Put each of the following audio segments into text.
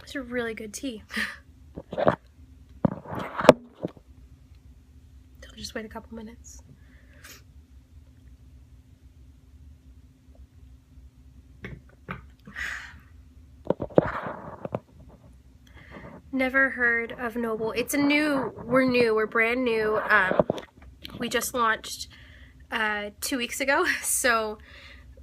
It's a really good tea. I'll just wait a couple minutes. Never heard of Noble. It's we're brand new. We just launched 2 weeks ago, so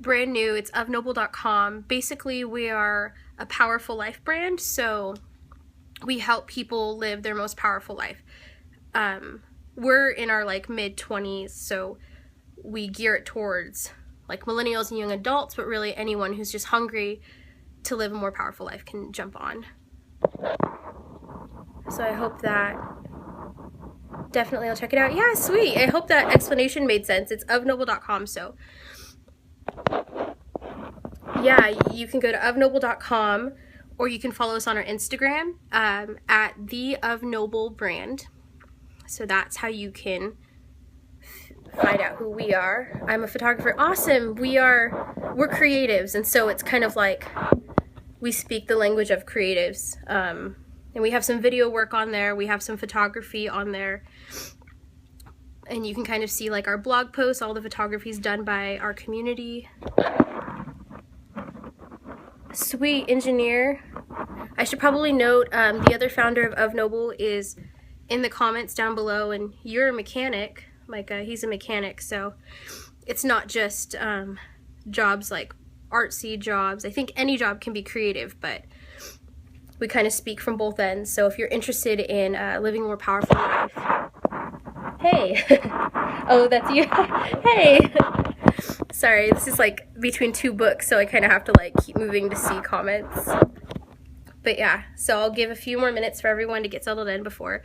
brand new. It's ofnoble.com. Basically, we are a powerful life brand, so we help people live their most powerful life. We're in our like mid-20s, so we gear it towards like millennials and young adults, but really anyone who's just hungry to live a more powerful life can jump on. So I hope that, definitely I'll check it out. Yeah, sweet. I hope that explanation made sense. It's ofnoble.com, so yeah, you can go to ofnoble.com, or you can follow us on our Instagram at the ofnoble brand. So that's how you can find out who we are. I'm a photographer. Awesome. We're creatives, and so it's kind of like we speak the language of creatives. And we have some video work on there. We have some photography on there. And you can kind of see like our blog posts, all the photography is done by our community. Sweet, engineer. I should probably note the other founder of Noble is in the comments down below, and you're a mechanic. Micah, he's a mechanic, so it's not just jobs like artsy jobs. I think any job can be creative, but we kind of speak from both ends. So if you're interested in living a more powerful life, hey. Oh, that's you. Hey. Sorry, this is like between two books, so I kind of have to like keep moving to see comments. But yeah, so I'll give a few more minutes for everyone to get settled in before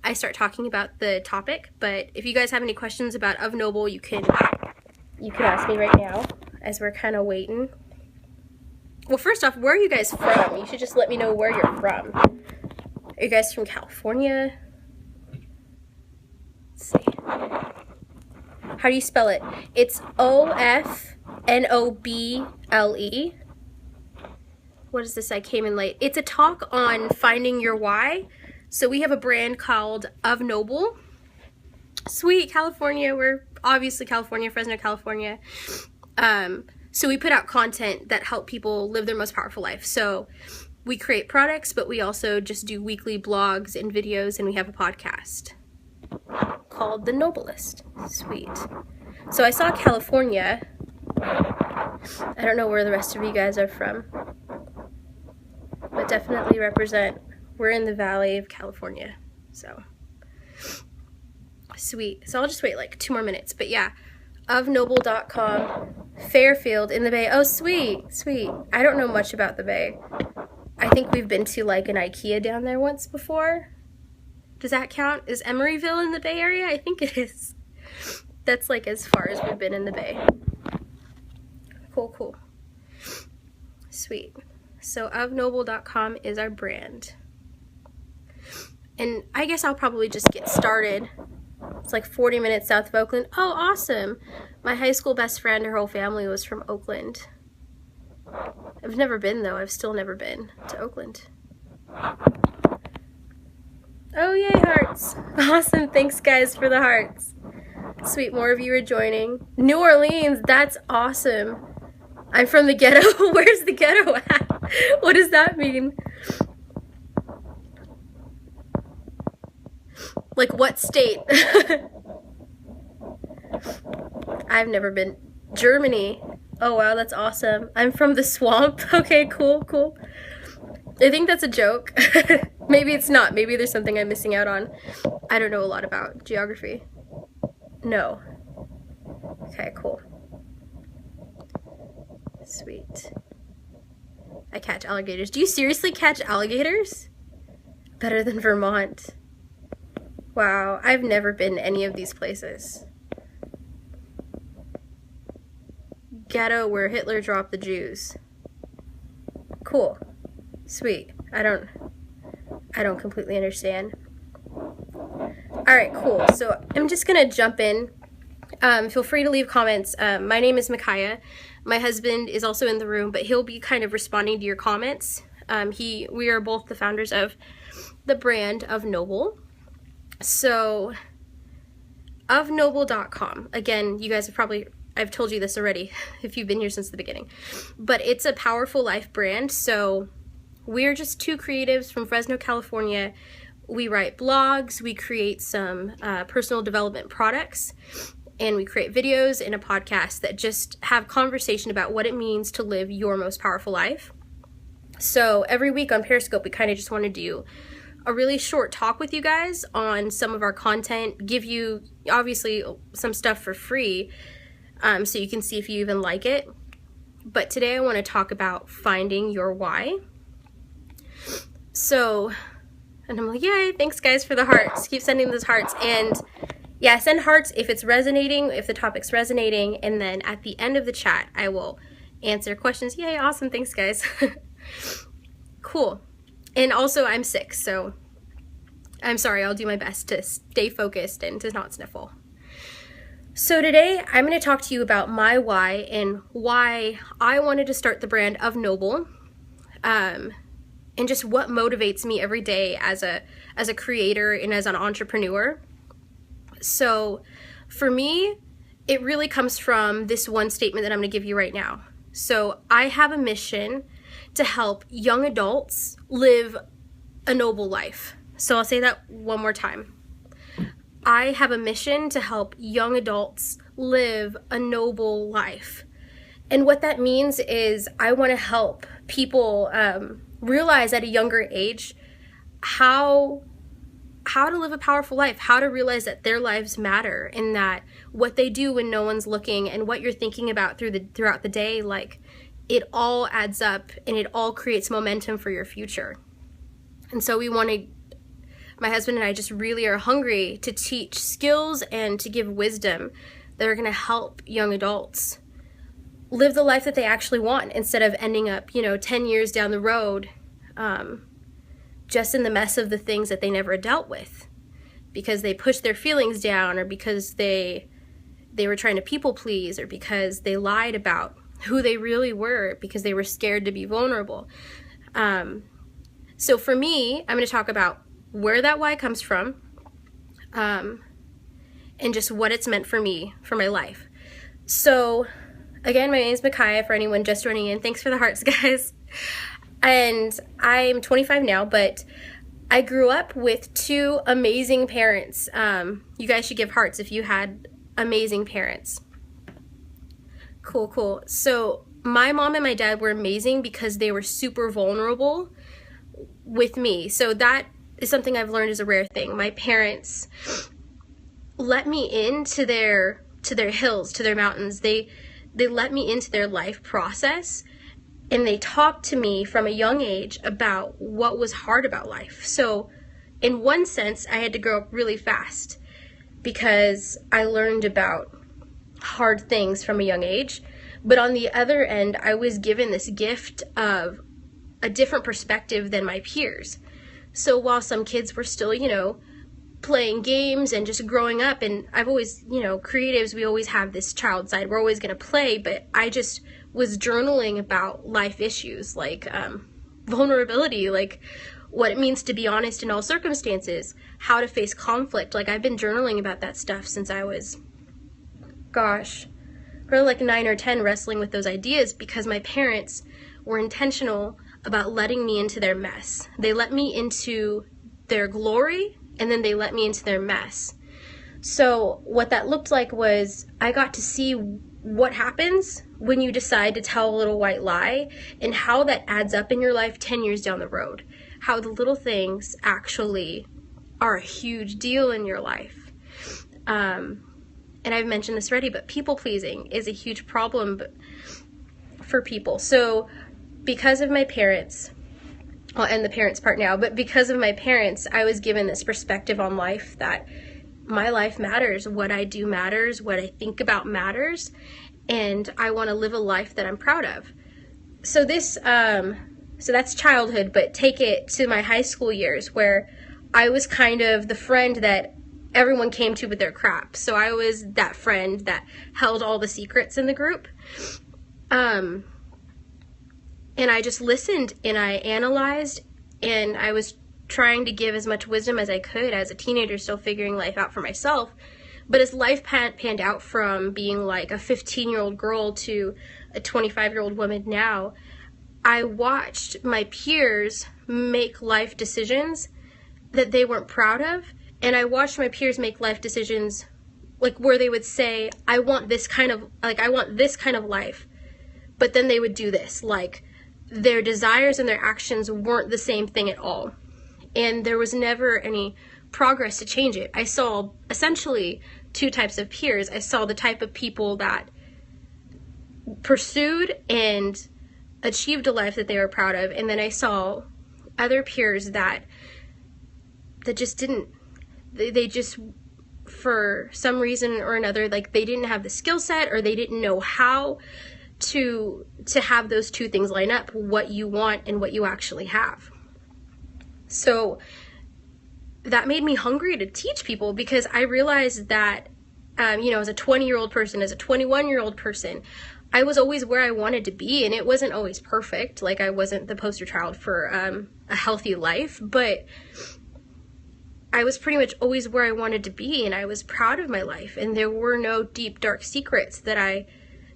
I start talking about the topic. But if you guys have any questions about Of Noble, you can ask me right now as we're kind of waiting. Well, first off, where are you guys from? You should just let me know where you're from. Are you guys from California? Let's see. How do you spell it? It's O-F-N-O-B-L-E. What is this? I came in late. It's a talk on finding your why. So we have a brand called Of Noble. Sweet, California. We're obviously California, Fresno, California. So we put out content that help people live their most powerful life. So we create products, but we also just do weekly blogs and videos, and we have a podcast called The Noblest. Sweet. So I saw California. I don't know where the rest of you guys are from, but definitely represent. We're in the Valley of California. So sweet. So I'll just wait like 2 more minutes. But yeah, ofnoble.com, Fairfield in the Bay. Oh, sweet, sweet. I don't know much about the Bay. I think we've been to like an IKEA down there once before. Does that count? Is Emeryville in the Bay Area? I think it is. That's like as far as we've been in the Bay. Cool, cool. Sweet. So ofnoble.com is our brand. And I guess I'll probably just get started. It's like 40 minutes south of Oakland. Oh, awesome. My high school best friend, her whole family was from Oakland. I've never been though. I've still never been to Oakland. Oh, yay, hearts. Awesome. Thanks, guys, for the hearts. Sweet, more of you are joining. New Orleans, that's awesome. I'm from the ghetto. Where's the ghetto at? What does that mean? Like what state? I've never been. Germany. Oh wow, that's awesome. I'm from the swamp. Okay, cool, cool. I think that's a joke. Maybe it's not. Maybe there's something I'm missing out on. I don't know a lot about geography. No. Okay, cool. Sweet. I catch alligators. Do you seriously catch alligators? Better than Vermont. Wow, I've never been to any of these places. Ghetto where Hitler dropped the Jews. Cool. Sweet. I don't completely understand. Alright, cool. So I'm just gonna jump in. Feel free to leave comments. My name is Miciah. My husband is also in the room, but he'll be kind of responding to your comments. We are both the founders of the brand Of Noble. So ofnoble.com. Again, you guys have I've told you this already if you've been here since the beginning, but it's a powerful life brand. So we're just two creatives from Fresno, California. We write blogs, we create some personal development products, and we create videos and a podcast that just have conversation about what it means to live your most powerful life. So every week on Periscope, we kind of just want to do a really short talk with you guys on some of our content, give you obviously some stuff for free, so you can see if you even like it. But today I want to talk about finding your why. So, and I'm like, yay, thanks guys for the hearts. Keep sending those hearts. And yeah, send hearts if it's resonating, if the topic's resonating. And then at the end of the chat, I will answer questions. Yay, awesome. Thanks guys. Cool. And also I'm sick, so I'm sorry. I'll do my best to stay focused and to not sniffle. So today I'm going to talk to you about my why and why I wanted to start the brand Of Noble, and just what motivates me every day as a creator and as an entrepreneur. So for me, it really comes from this one statement that I'm going to give you right now. So I have a mission to help young adults live a noble life. So I'll say that one more time. I have a mission to help young adults live a noble life. And what that means is I want to help people realize at a younger age how to live a powerful life, how to realize that their lives matter, and that what they do when no one's looking and what you're thinking about throughout the day, like, it all adds up and it all creates momentum for your future. And so my husband and I just really are hungry to teach skills and to give wisdom that are going to help young adults live the life that they actually want, instead of ending up, 10 years down the road, just in the mess of the things that they never dealt with because they pushed their feelings down, or because they were trying to people please, or because they lied about who they really were because they were scared to be vulnerable. So for me, I'm going to talk about where that why comes from, and just what it's meant for me, for my life. So again, my name is Miciah, for anyone just joining in. Thanks for the hearts, guys. And I'm 25 now, but I grew up with two amazing parents. You guys should give hearts if you had amazing parents. Cool. So my mom and my dad were amazing because they were super vulnerable with me. So that is something I've learned is a rare thing. My parents let me into their hills, to their mountains. They let me into their life process, and they talked to me from a young age about what was hard about life. So in one sense, I had to grow up really fast because I learned about hard things from a young age. But on the other end, I was given this gift of a different perspective than my peers. So while some kids were still, playing games and just growing up, and I've always, creatives, we always have this child side. We're always going to play, but I just was journaling about life issues, like vulnerability, like what it means to be honest in all circumstances, how to face conflict. Like, I've been journaling about that stuff since I was, probably like 9 or 10, wrestling with those ideas, because my parents were intentional about letting me into their mess. They let me into their glory, and then they let me into their mess. So what that looked like was I got to see what happens when you decide to tell a little white lie, and how that adds up in your life 10 years down the road. How the little things actually are a huge deal in your life. And I've mentioned this already, but people pleasing is a huge problem for people. So because of my parents, I'll end the parents part now, but because of my parents, I was given this perspective on life that my life matters, what I do matters, what I think about matters, and I want to live a life that I'm proud of. So so that's childhood, but take it to my high school years, where I was kind of the friend that everyone came to with their crap. So I was that friend that held all the secrets in the group. And And I just listened and I analyzed, and I was trying to give as much wisdom as I could as a teenager, still figuring life out for myself. But as life panned out from being like a 15-year-old girl to a 25-year-old woman now, I watched my peers make life decisions that they weren't proud of. And I watched my peers make life decisions like where they would say, I want this kind of life. But then they would do this, like their desires and their actions weren't the same thing at all. And there was never any progress to change it. I saw essentially two types of peers. I saw the type of people that pursued and achieved a life that they were proud of. And then I saw other peers that just didn't, they just, for some reason or another, like they didn't have the skill set, or they didn't know how to have those two things line up, what you want and what you actually have. So that made me hungry to teach people, because I realized that, as a 20-year-old person, as a 21-year-old person, I was always where I wanted to be, and it wasn't always perfect. Like I wasn't the poster child for a healthy life, but I was pretty much always where I wanted to be, and I was proud of my life, and there were no deep, dark secrets that I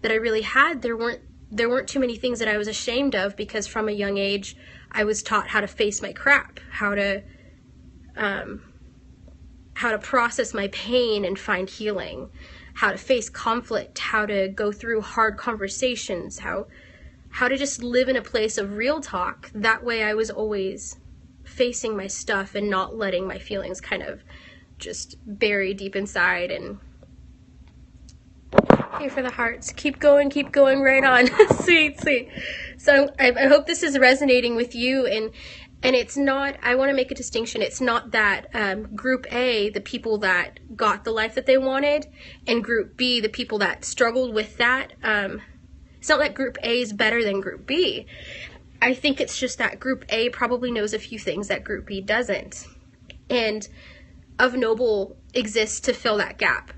really had. There weren't too many things that I was ashamed of, because from a young age I was taught how to face my crap, how to process my pain and find healing, how to face conflict, how to go through hard conversations, how to just live in a place of real talk. That way I was always facing my stuff and not letting my feelings kind of just bury deep inside. And okay, for the hearts, keep going, right on. Sweet. So I hope this is resonating with you, and it's not, I want to make a distinction. It's not that group A, the people that got the life that they wanted, and group B, the people that struggled with that. It's not that group A is better than group B. I think it's just that group A probably knows a few things that group B doesn't. And Of Noble exists to fill that gap,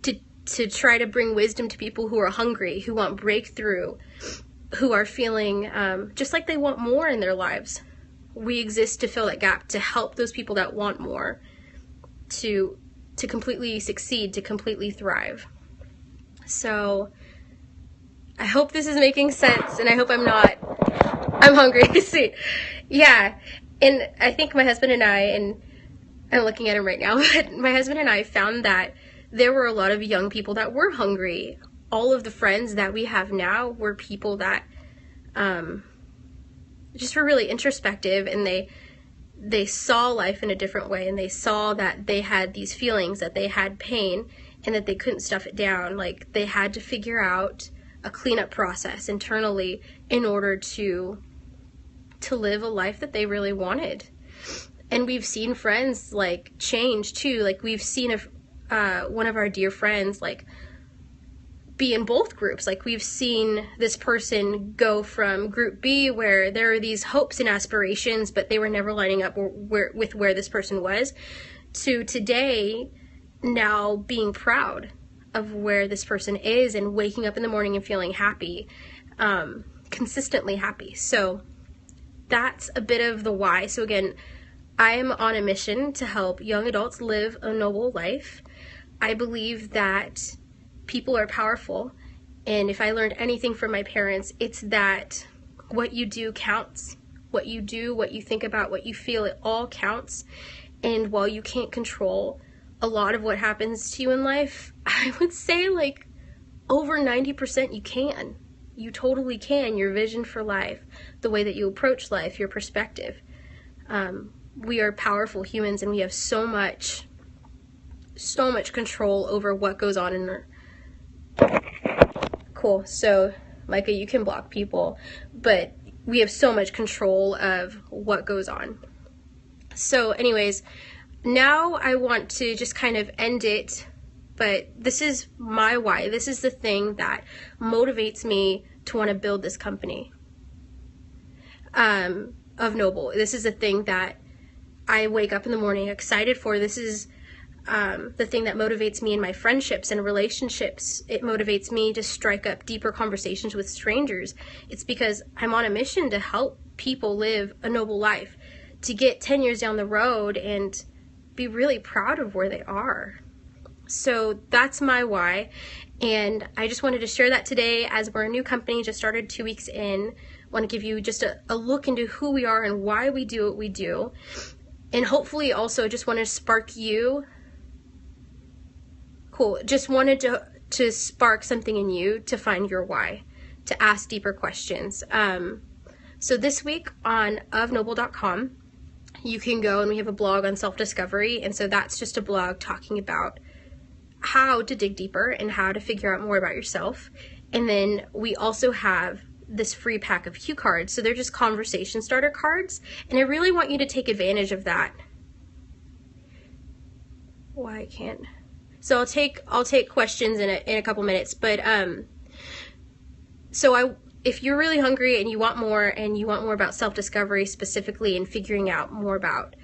to try to bring wisdom to people who are hungry, who want breakthrough, who are feeling just like they want more in their lives. We exist to fill that gap, to help those people that want more to completely succeed, to completely thrive. So I hope this is making sense, and I hope I'm hungry. See, yeah. And I think my husband and I, and I'm looking at him right now, but my husband and I found that there were a lot of young people that were hungry. All of the friends that we have now were people that just were really introspective, and they saw life in a different way, and they saw that they had these feelings, that they had pain, and that they couldn't stuff it down. Like they had to figure out a cleanup process internally in order to live a life that they really wanted. And we've seen friends like change too. Like we've seen one of our dear friends like be in both groups. Like we've seen this person go from group B, where there are these hopes and aspirations, but they were never lining up with where this person was, to today now being proud of where this person is and waking up in the morning and feeling happy, consistently happy. So that's a bit of the why. So again, I am on a mission to help young adults live a noble life. I believe that people are powerful, and if I learned anything from my parents, it's that what you do counts. What you do, what you think about, what you feel, it all counts. And while you can't control a lot of what happens to you in life, I would say like over 90% you can. You totally can. Your vision for life, the way that you approach life, your perspective. We are powerful humans, and we have so much control over what goes on in our... Cool. So Micah, you can block people, but we have so much control of what goes on. So anyways, now I want to just kind of end it, but this is my why. This is the thing that motivates me to want to build this company of Noble. This is the thing that I wake up in the morning excited for. This is the thing that motivates me in my friendships and relationships. It motivates me to strike up deeper conversations with strangers. It's because I'm on a mission to help people live a noble life, to get 10 years down the road and be really proud of where they are. So that's my why, and I just wanted to share that today as we're a new company, just started 2 weeks in. I want to give you just a look into who we are and why we do what we do, and hopefully also just want to spark you. Cool, just wanted to spark something in you to find your why, to ask deeper questions. So this week on ofnoble.com, you can go, and we have a blog on self-discovery, and so that's just a blog talking about how to dig deeper and how to figure out more about yourself. And then we also have this free pack of cue cards. So they're just conversation starter cards, and I really want you to take advantage of that. Why I can't. So I'll take questions in a couple minutes, but if you're really hungry and you want more about self-discovery specifically, and figuring out more about,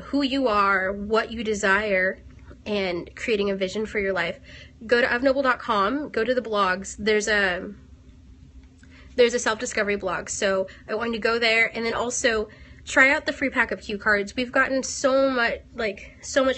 who you are, what you desire, and creating a vision for your life, go to ofnoble.com, go to the blogs. There's a self-discovery blog, so I want you to go there, and then also try out the free pack of cue cards. We've gotten so much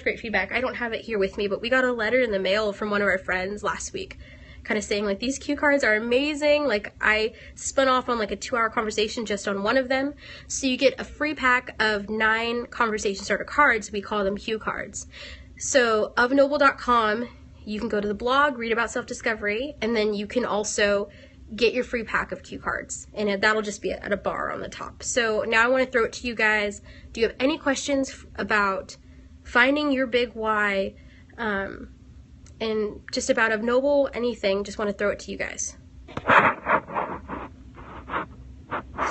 great feedback. I don't have it here with me, but we got a letter in the mail from one of our friends last week, kind of saying these cue cards are amazing. I spun off on a 2-hour conversation just on one of them. So you get a free pack of 9 conversation starter cards. We call them cue cards. So ofnoble.com, you can go to the blog, read about self-discovery, and then you can also get your free pack of cue cards, and that'll just be at a bar on the top. So now I want to throw it to you guys. Do you have any questions about finding your big why, and just about of Noble, anything? Just want to throw it to you guys.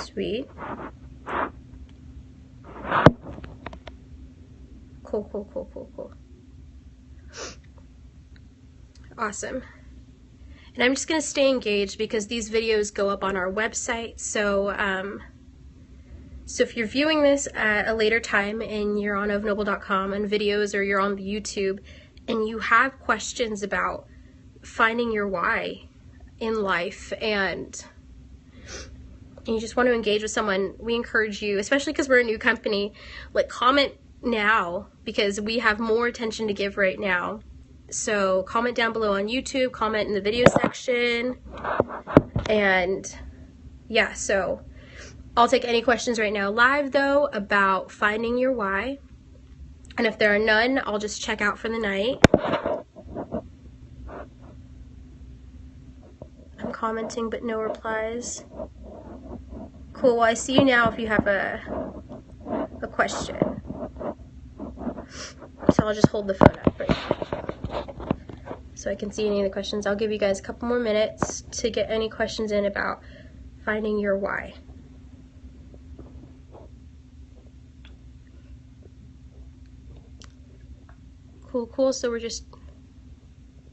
Sweet. Cool. Awesome. And I'm just going to stay engaged because these videos go up on our website. So if you're viewing this at a later time and you're on ofnoble.com on videos, or you're on the YouTube, and you have questions about finding your why in life, and you just want to engage with someone, we encourage you, especially because we're a new company, comment now, because we have more attention to give right now. So comment down below on YouTube, comment in the video section, and yeah, so I'll take any questions right now live though about finding your why, and if there are none, I'll just check out for the night. I'm commenting but no replies. Cool, well I see you now if you have a question. So I'll just hold the phone up right now so I can see any of the questions. I'll give you guys a couple more minutes to get any questions in about finding your why. Cool. So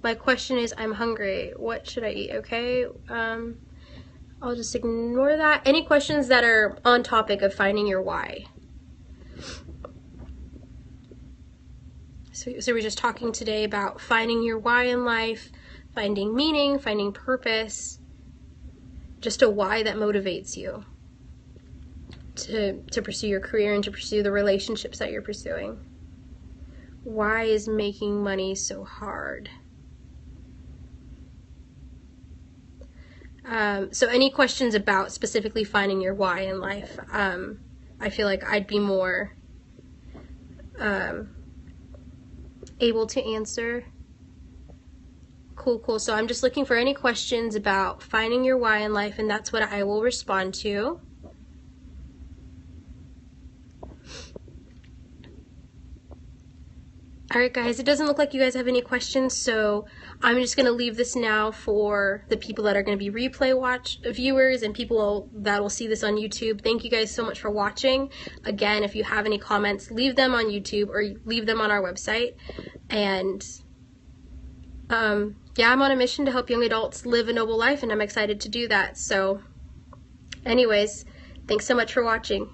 my question is, I'm hungry. What should I eat? Okay. I'll just ignore that. Any questions that are on topic of finding your why? So we're just talking today about finding your why in life, finding meaning, finding purpose, just a why that motivates you to pursue your career and to pursue the relationships that you're pursuing. Why is making money so hard? So any questions about specifically finding your why in life, I feel like I'd be more able to answer. Cool. So I'm just looking for any questions about finding your why in life, and that's what I will respond to. Alright guys, it doesn't look like you guys have any questions, so I'm just going to leave this now for the people that are going to be replay viewers and people that will see this on YouTube. Thank you guys so much for watching. Again, if you have any comments, leave them on YouTube or leave them on our website. And yeah, I'm on a mission to help young adults live a noble life, and I'm excited to do that. So anyways, thanks so much for watching.